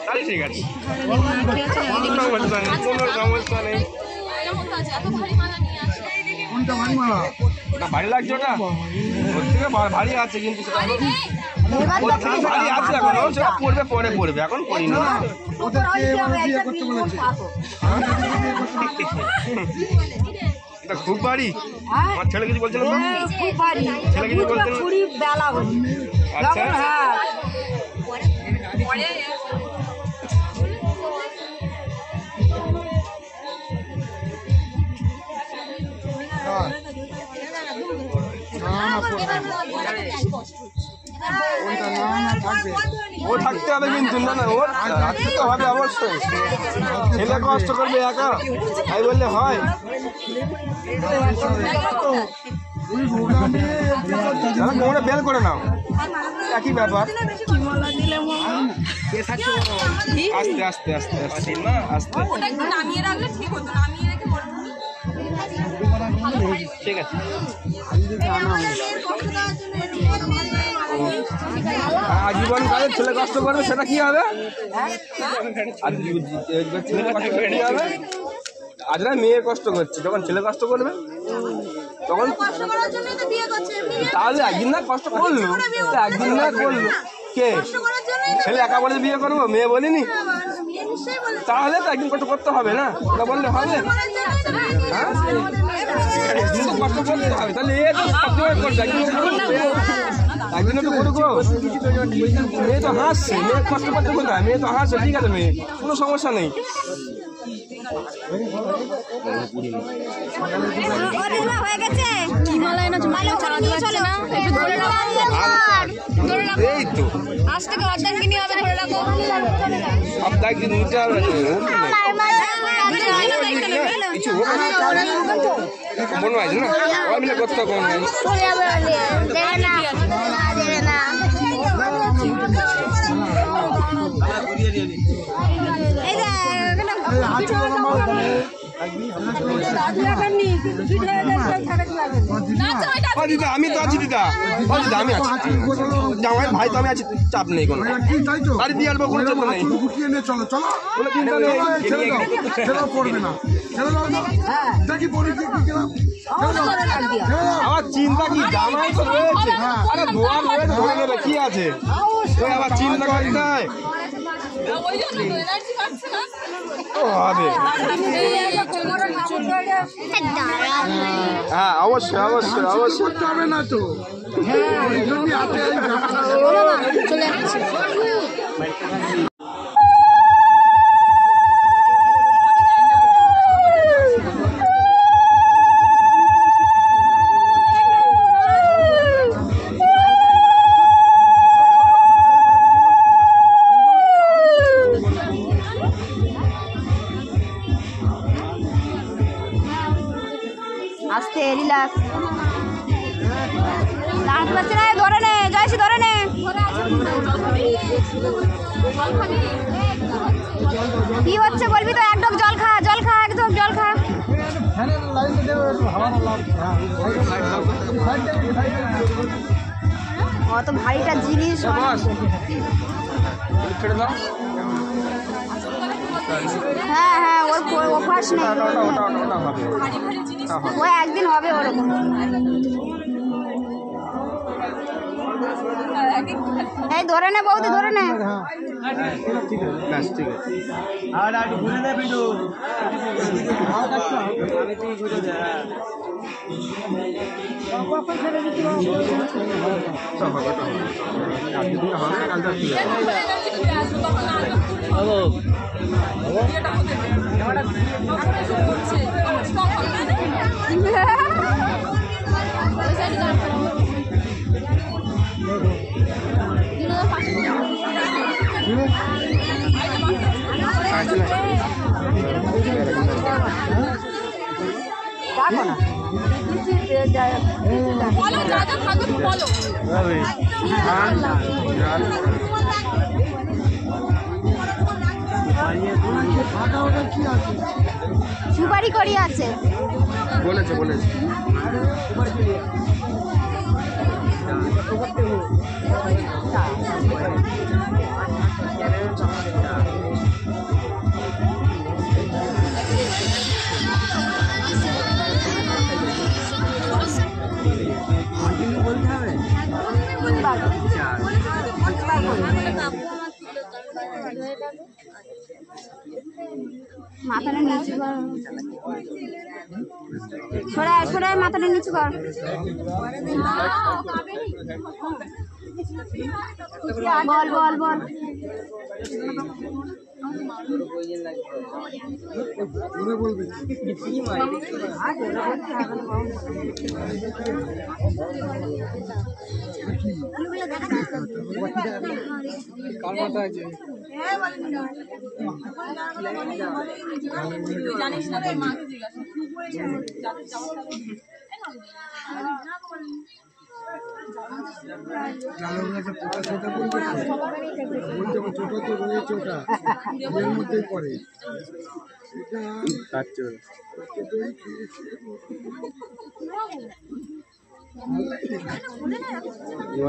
তাহলে ঠিক আছে, কোনো সমস্যা নেই। ভারী লাগছে ওটা, ওর থেকে ভারী আছে কিন্তু ভারী আছে এখন, সেটা পড়বে পরে পড়বে, এখন পড়ি না। এটা খুব ভারী, আমার ছেলে কিছু বলছিল তো, ছেলে কিছু বলছিল। আচ্ছা ও থাকতে হবে কিন্তু, না না ওর থাকতে তো হবে অবশ্যই। ছেলে কষ্ট করবে একা, তাই বললে হয়? ওটা বেল করে নাও, একই ব্যাপার। আস্তে আস্তে আস্তে আস্তে আস্তে, ঠিক আছে। আজীবন কালের ছেলে কষ্ট করবে, সেটা কি হবে? ছেলে কষ্ট করবে কি হবে? আজ না মেয়ে কষ্ট করছে, যখন ছেলে কষ্ট করবে তখন, তাহলে একদিন না কষ্ট করলো, একদিন না করলো, কে ছেলে একা বলে বিয়ে করবো, মেয়ে বলিনি? তাহলে তো একদিন কষ্ট করতে হবে না, ওটা বললে হবে? একদিন তো কষ্ট করতে হবে, তাহলে এ তো সবসময় করছে, একদিনে তো করবো। মেয়ে তো হাসছে, মেয়ে কষ্ট করতে কোথায়? মেয়ে তো হাসছে, ঠিক আছে, মেয়ে কোনো সমস্যা নেই। এই তো আজ থেকে অর্ধেক কিনে হবে, ধরে রাখো সপ্তাহে দিন নিতে হবে, কিছু মনে হয় না সবাই মিলে করতে হবে। দিদা আমি তো আছি, দিদা দিদা আমি আছি, জামাই ভাই তো আমি আছি, চাপ নেই কোনো, বাড়ি দিয়ে আসবো, কোনো চাপ নেই, কোনো চিন্তা নেই। আমার চিন্তা কি, জামাই তো রয়েছে, আরে দোয়ার রয়েছে, ধরে নেবে, কি আছে, ওই আবার চিন্তা করতে হয়। হ্যাঁ অবশ্যই অবশ্যই অবশ্যই হবে না তো, আস্তে রিল্যাক্স, লাগ পাচ্ছে না, ধরে নে জয়সী, ধরে নে। কি হচ্ছে বলবি তো, এক ঢোক জল খা, জল খা, এক ঢোক জল খা। অত ভারীটা জিনিস, হ্যাঁ হ্যাঁ ওর অভ্যাস নেই, ও একদিন হবে ওরকম। এই ধরে নে বৌদি, ধরে নে। সুপারি করি আছে, বলেছে বলেছে। মাথাটা নিচু কর, সরে সরে মাথাটা নিচু কর। বল বল বল। জানিস না তোর মাকে ছোট তো রয়েছে ওটা এর মধ্যেই পড়ে এটা